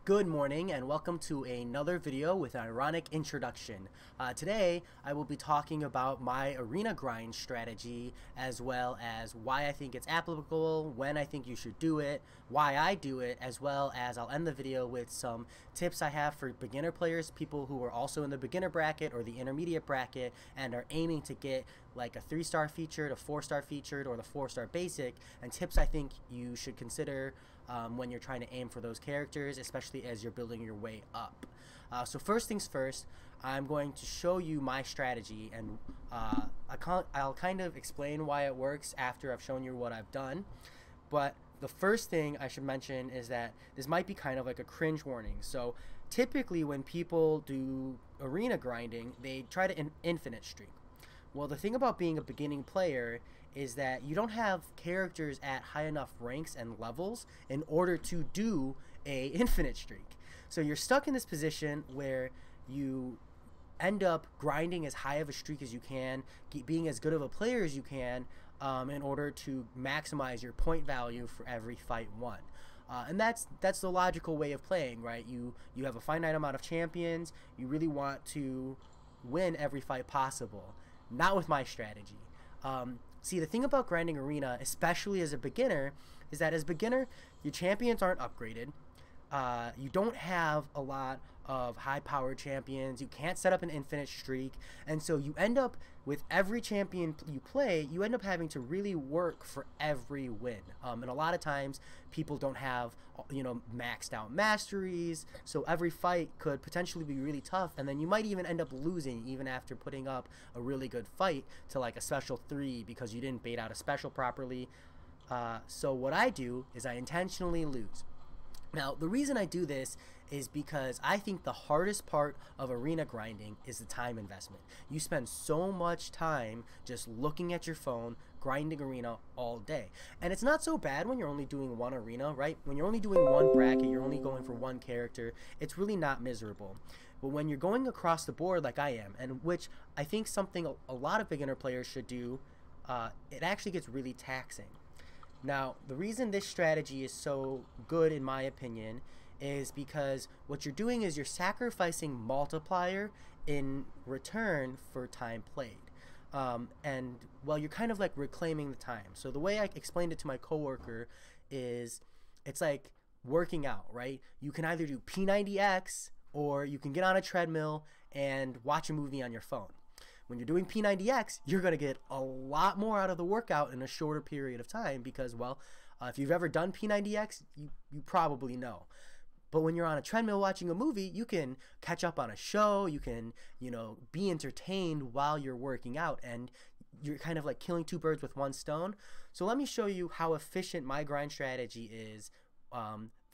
Good morning and welcome to another video with an ironic introduction. Today I will be talking about my arena grind strategy as well as why I think it's applicable, when I think you should do it, why I do it, as well as I'll end the video with some tips I have for beginner players, people who are also in the beginner bracket or the intermediate bracket and are aiming to get like a 3-star featured, a 4-star featured, or the 4-star basic, and tips I think you should consider when you're trying to aim for those characters, especially as you're building your way up. So first things first, I'm going to show you my strategy, and I'll kind of explain why it works after I've shown you what I've done. But the first thing I should mention is that this might be kind of like a cringe warning. So typically when people do arena grinding, they try to infinite streak. Well, the thing about being a beginning player is that you don't have characters at high enough ranks and levels in order to do a infinite streak. So you're stuck in this position where you end up grinding as high of a streak as you can, being as good of a player as you can, in order to maximize your point value for every fight won. And that's the logical way of playing, right? You have a finite amount of champions. You really want to win every fight possible. Not with my strategy. See, the thing about grinding arena, especially as a beginner, is that as a beginner, your champions aren't upgraded. You don't have a lot of high-powered champions. You can't set up an infinite streak, and so you end up with every champion you play, you end up having to really work for every win. And a lot of times, people don't have, maxed out masteries, so every fight could potentially be really tough, and then you might even end up losing even after putting up a really good fight to like a special 3 because you didn't bait out a special properly. So what I do is I intentionally lose. Now, the reason I do this is because I think the hardest part of arena grinding is the time investment. You spend so much time just looking at your phone, grinding arena all day. And it's not so bad when you're only doing one arena, right? When you're only doing one bracket, you're only going for one character, it's really not miserable. But when you're going across the board like I am, and which I think something a lot of beginner players should do, it actually gets really taxing. Now, the reason this strategy is so good, in my opinion, is because what you're doing is you're sacrificing multiplier in return for time played. And, well, you're kind of like reclaiming the time. So the way I explained it to my coworker is it's like working out, right? You can either do P90X or you can get on a treadmill and watch a movie on your phone. When you're doing P90X, you're going to get a lot more out of the workout in a shorter period of time because, well, if you've ever done P90X, you probably know. But when you're on a treadmill watching a movie, you can catch up on a show, you can, be entertained while you're working out, and you're kind of like killing two birds with one stone. So let me show you how efficient my grind strategy is,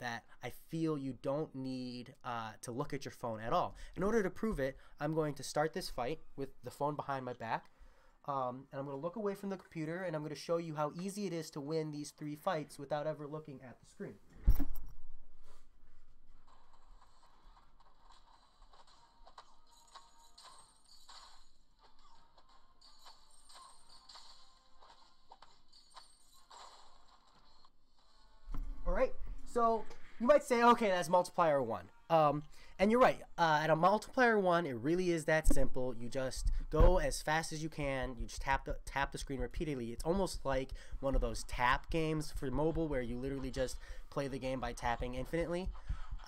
that I feel you don't need to look at your phone at all. In order to prove it, I'm going to start this fight with the phone behind my back, and I'm going to look away from the computer, and I'm going to show you how easy it is to win these 3 fights without ever looking at the screen. Alright, so you might say, okay, that's multiplier 1. And you're right. At a multiplier 1, it really is that simple. You just go as fast as you can. You just tap the screen repeatedly. It's almost like one of those tap games for mobile where you literally just play the game by tapping infinitely.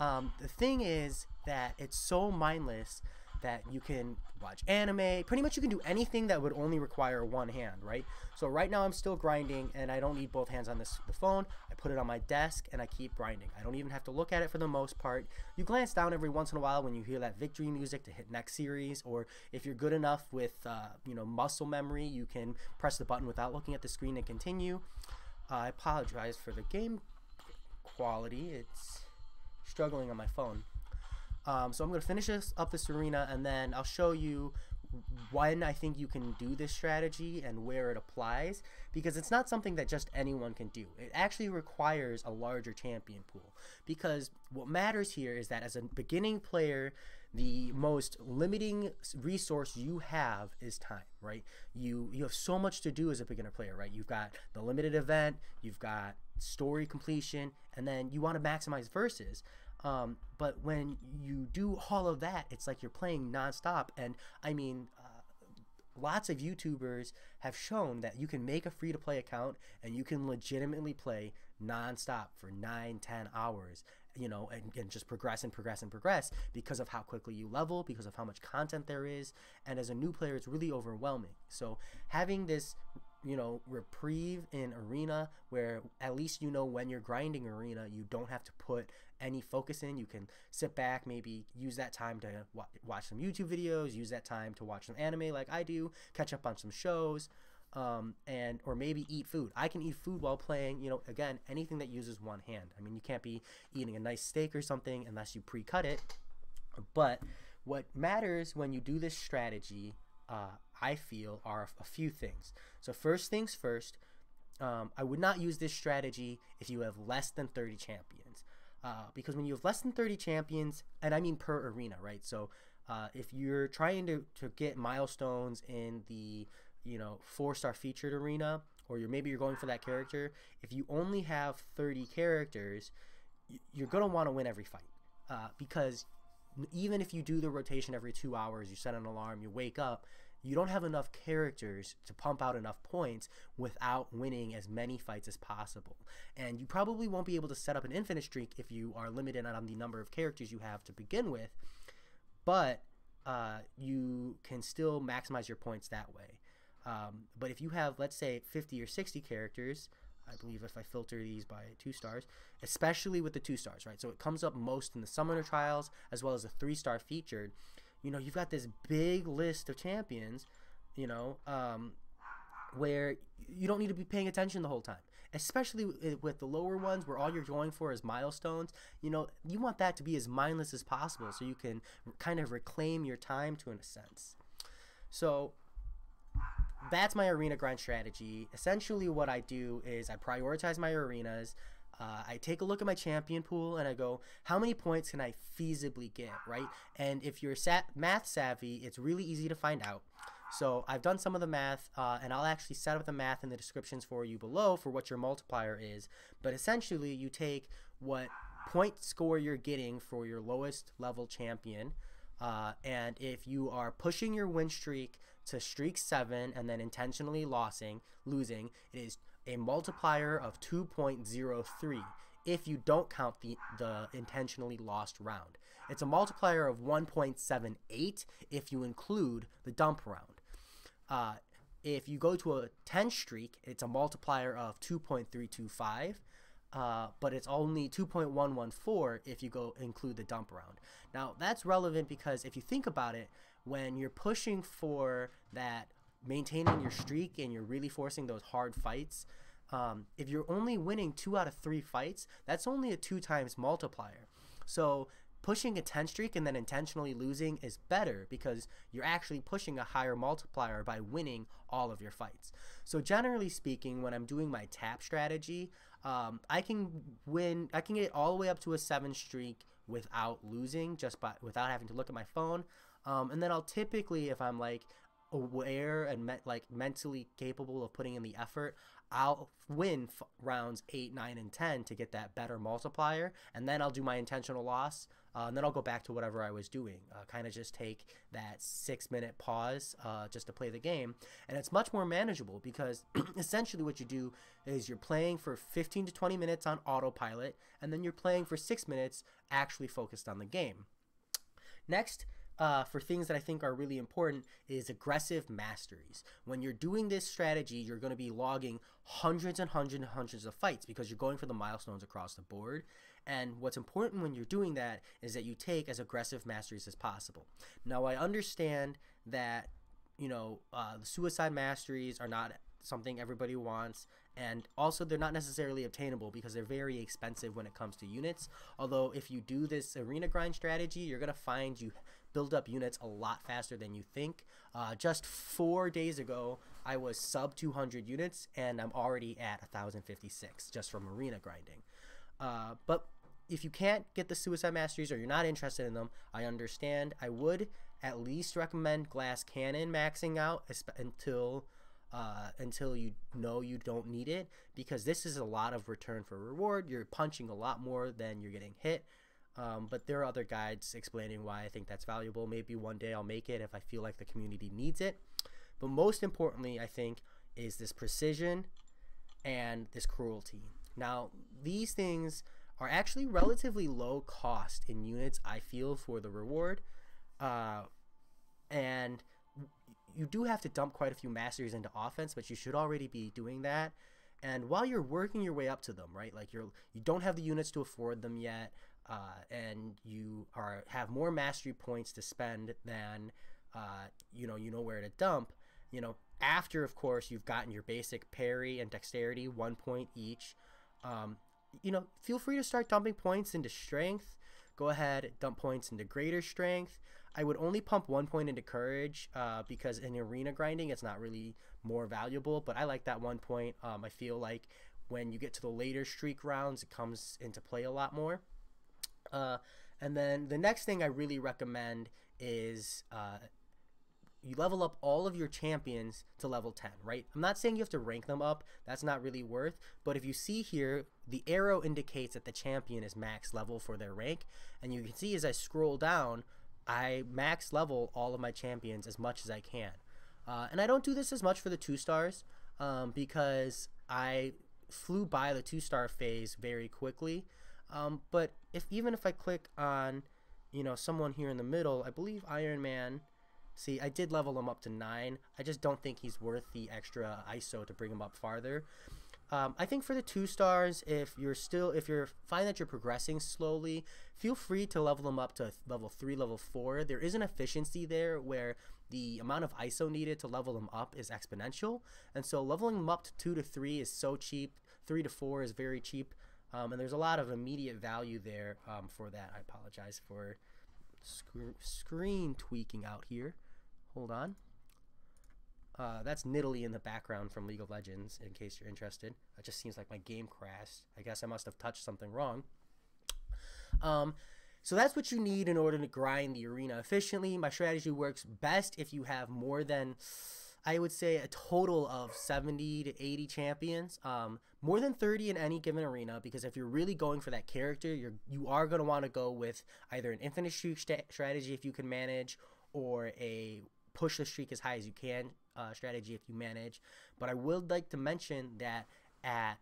The thing is that it's so mindless that you can watch anime. Pretty much you can do anything that would only require one hand, right? So right now I'm still grinding and I don't need both hands on the phone. I put it on my desk and I keep grinding. I don't even have to look at it for the most part. You glance down every once in a while when you hear that victory music to hit next series, or if you're good enough with muscle memory, you can press the button without looking at the screen and continue. I apologize for the game quality. It's struggling on my phone. So I'm going to finish up this arena, and then I'll show you when I think you can do this strategy and where it applies, because it's not something that just anyone can do. It actually requires a larger champion pool, because what matters here is that as a beginning player, the most limiting resource you have is time, right? You have so much to do as a beginner player, right? You've got the limited event, you've got story completion, and then you want to maximize verses. But when you do all of that, it's like you're playing nonstop. And I mean, lots of YouTubers have shown that you can make a free-to-play account and you can legitimately play nonstop for 9-10 hours, you know, and just progress and progress and progress because of how quickly you level, because of how much content there is. And as a new player, it's really overwhelming. So having this, you know, reprieve in arena where at least you know when you're grinding arena, you don't have to put any focus in. You can sit back, maybe use that time to watch some YouTube videos, use that time to watch some anime like I do, catch up on some shows, and or maybe eat food. I can eat food while playing, you know, again, anything that uses one hand. I mean, you can't be eating a nice steak or something unless you pre-cut it. But what matters when you do this strategy, I feel, are a few things. So first things first, I would not use this strategy if you have less than 30 champions. Because when you have less than 30 champions, and I mean per arena, right? So if you're trying to get milestones in the, you know, 4-star featured arena, or maybe you're going for that character, if you only have 30 characters, you're going to want to win every fight. Because even if you do the rotation every 2 hours, you set an alarm, you wake up, you don't have enough characters to pump out enough points without winning as many fights as possible. And you probably won't be able to set up an infinite streak if you are limited on the number of characters you have to begin with, but you can still maximize your points that way. But if you have, let's say, 50 or 60 characters, I believe if I filter these by 2 stars, especially with the 2 stars, right? So it comes up most in the Summoner Trials as well as the 3-star featured. You know, you've got this big list of champions, you know, where you don't need to be paying attention the whole time, especially with the lower ones where all you're going for is milestones. You know, you want that to be as mindless as possible so you can kind of reclaim your time to, in a sense. So that's my arena grind strategy. Essentially what I do is I prioritize my arenas. I take a look at my champion pool and I go, how many points can I feasibly get, right? And if you're math savvy, it's really easy to find out. So I've done some of the math, and I'll actually set up the math in the descriptions for you below for what your multiplier is. But essentially, you take what point score you're getting for your lowest level champion, and if you are pushing your win streak to streak 7 and then intentionally losing, it is a multiplier of 2.03 if you don't count the intentionally lost round. It's a multiplier of 1.78 if you include the dump round. If you go to a 10 streak, it's a multiplier of 2.325, but it's only 2.114 if you include the dump round. Now that's relevant because if you think about it, when you're pushing for that, maintaining your streak, and you're really forcing those hard fights, if you're only winning 2 out of 3 fights, that's only a 2 times multiplier. So pushing a 10 streak and then intentionally losing is better because you're actually pushing a higher multiplier by winning all of your fights. So generally speaking, when I'm doing my tap strategy, I can get all the way up to a 7 streak without losing, without having to look at my phone. And then I'll typically, if I'm like aware and mentally capable of putting in the effort, I'll win rounds 8, 9, and 10 to get that better multiplier, and then I'll do my intentional loss, and then I'll go back to whatever I was doing. Kind of just take that 6-minute pause just to play the game, and it's much more manageable because essentially what you do is you're playing for 15 to 20 minutes on autopilot, and then you're playing for 6 minutes actually focused on the game. Next, for things that I think are really important is aggressive masteries. When you're doing this strategy, you're going to be logging hundreds and hundreds and hundreds of fights because you're going for the milestones across the board. And what's important when you're doing that is that you take as aggressive masteries as possible. Now, I understand that, you know, the suicide masteries are not something everybody wants, and also they're not necessarily obtainable because they're very expensive when it comes to units. Although if you do this arena grind strategy, you're going to find you build up units a lot faster than you think. Just 4 days ago, I was sub 200 units, and I'm already at 1,056 just from arena grinding. But if you can't get the suicide masteries or you're not interested in them, I understand. I would at least recommend glass cannon maxing out until you know you don't need it, because this is a lot of return for reward. You're punching a lot more than you're getting hit. But there are other guides explaining why I think that's valuable. Maybe one day I'll make it if I feel like the community needs it. But most importantly, I think, is this precision and this cruelty. Now, these things are actually relatively low cost in units, I feel, for the reward. And you do have to dump quite a few masteries into offense, but you should already be doing that. And while you're working your way up to them, right, like you don't have the units to afford them yet, and you have more mastery points to spend than you know where to dump. After, of course, you've gotten your basic parry and dexterity, 1 point each. Feel free to start dumping points into strength. Go ahead, dump points into greater strength. I would only pump 1 point into courage because in arena grinding, it's not really more valuable. But I like that 1 point. I feel like when you get to the later streak rounds, it comes into play a lot more. And then the next thing I really recommend is you level up all of your champions to level 10, right? I'm not saying you have to rank them up. That's not really worth. But if you see here, the arrow indicates that the champion is max level for their rank. And you can see as I scroll down, I max level all of my champions as much as I can. And I don't do this as much for the 2 stars because I flew by the 2-star phase very quickly. But even if I click on, someone here in the middle, I believe Iron Man. See, I did level him up to 9. I just don't think he's worth the extra ISO to bring him up farther. I think for the 2 stars, if you're find that you're progressing slowly, feel free to level them up to level 3, level 4. There is an efficiency there where the amount of ISO needed to level them up is exponential, and so leveling them up to 2 to 3 is so cheap. 3 to 4 is very cheap, and there's a lot of immediate value there for that. I apologize for screen tweaking out here. Hold on. That's Nidalee in the background from League of Legends, in case you're interested. It just seems like my game crashed. I guess I must have touched something wrong. So that's what you need in order to grind the arena efficiently. My strategy works best if you have more than, I would say, a total of 70 to 80 champions. More than 30 in any given arena, because if you're really going for that character, you are going to want to go with either an infinite streak strategy if you can manage, or a push the streak as high as you can strategy if you manage. But I would like to mention that at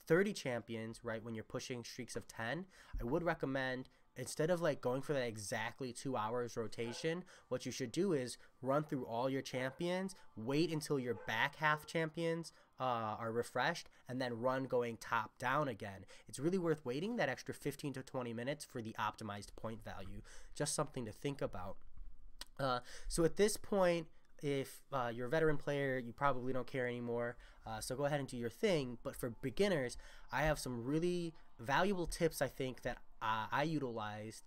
30 champions, right, when you're pushing streaks of 10, I would recommend, instead of like going for that exactly 2 hours rotation, what you should do is run through all your champions, wait until your back half champions are refreshed, and then run going top down again. It's really worth waiting that extra 15 to 20 minutes for the optimized point value. Just something to think about. So at this point, if you're a veteran player, you probably don't care anymore, so go ahead and do your thing. But for beginners, I have some really valuable tips I think that I utilized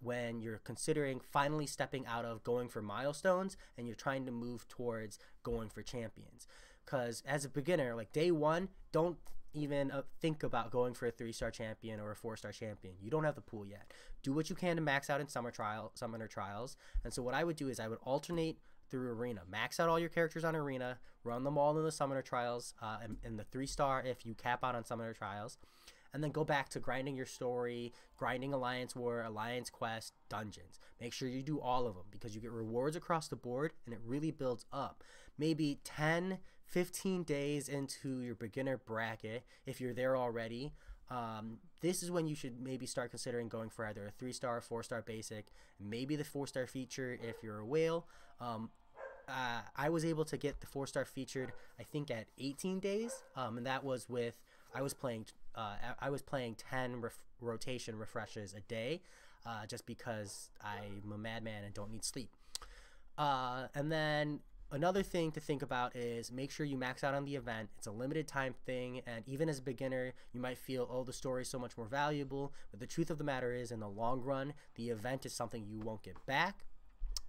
when you're considering finally stepping out of going for milestones and you're trying to move towards going for champions. Because as a beginner, like day 1, don't even think about going for a 3-star champion or a 4-star champion. You don't have the pool yet. Do what you can to max out in summoner trials. And so what I would do is I would alternate through arena. Max out all your characters on arena, run them all in the summoner trials, and the 3-star if you cap out on summoner trials, and then go back to grinding your story, grinding Alliance War, Alliance Quest, dungeons. Make sure you do all of them because you get rewards across the board and it really builds up. Maybe 10, 15 days into your beginner bracket, if you're there already, this is when you should maybe start considering going for either a 3-star, 4-star basic, maybe the 4-star feature if you're a whale. I was able to get the 4-star featured, I think, at 18 days, and that was with I was playing 10 rotation refreshes a day, just because I'm a madman and don't need sleep. And then another thing to think about is make sure you max out on the event. It's a limited time thing, and even as a beginner, you might feel, oh, the story is so much more valuable, but the truth of the matter is, in the long run, the event is something you won't get back.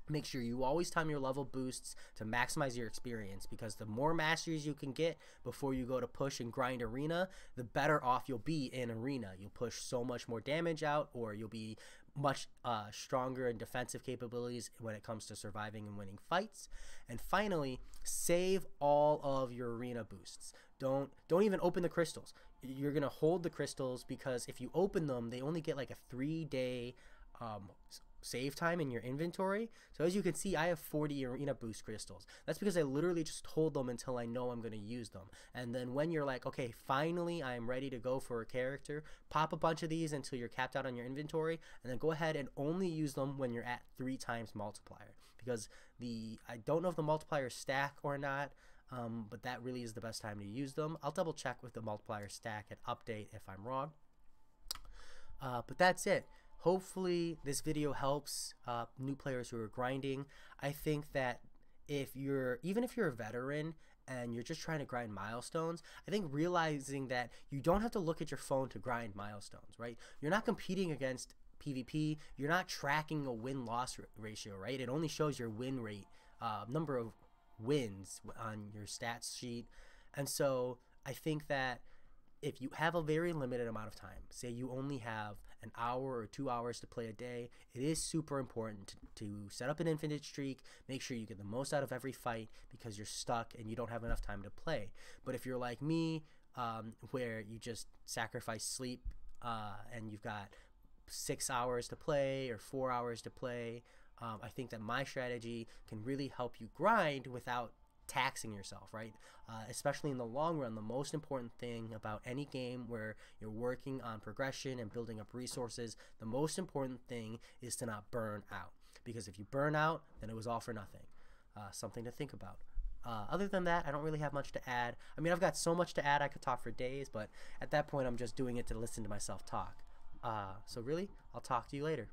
Make sure you always time your level boosts to maximize your experience, because the more masteries you can get before you go to push and grind arena, the better off you'll be in arena. You'll push so much more damage out, or you'll be much stronger in defensive capabilities when it comes to surviving and winning fights. And finally, save all of your arena boosts. Don't even open the crystals. you're gonna hold the crystals, because if you open them, they only get like a 3-day save time in your inventory. So as you can see, I have 40 arena boost crystals. That's because I literally just hold them until I know I'm going to use them. And then when you're like, okay, finally I'm ready to go for a character, pop a bunch of these until you're capped out on your inventory, and then go ahead and only use them when you're at 3 times multiplier. Because I don't know if the multipliers stack or not, but that really is the best time to use them. I'll double check with the multiplier stack and update if I'm wrong. But that's it. Hopefully this video helps new players who are grinding. I think that even if you're a veteran and you're just trying to grind milestones, I think realizing that you don't have to look at your phone to grind milestones, right? You're not competing against PvP. You're not tracking a win-loss ratio, right? It only shows your win rate, number of wins on your stats sheet. And so I think that if you have a very limited amount of time, say you only have an hour or 2 hours to play a day, it is super important to set up an infinite streak, make sure you get the most out of every fight, because you're stuck and you don't have enough time to play. But if you're like me, where you just sacrifice sleep and you've got 6 hours to play or 4 hours to play, I think that my strategy can really help you grind without taxing yourself, right? Especially in the long run, the most important thing about any game where you're working on progression and building up resources, the most important thing is to not burn out. Because if you burn out, then it was all for nothing. Something to think about. Other than that, I don't really have much to add. I mean, I've got so much to add, I could talk for days, but at that point, I'm just doing it to listen to myself talk. So really, I'll talk to you later.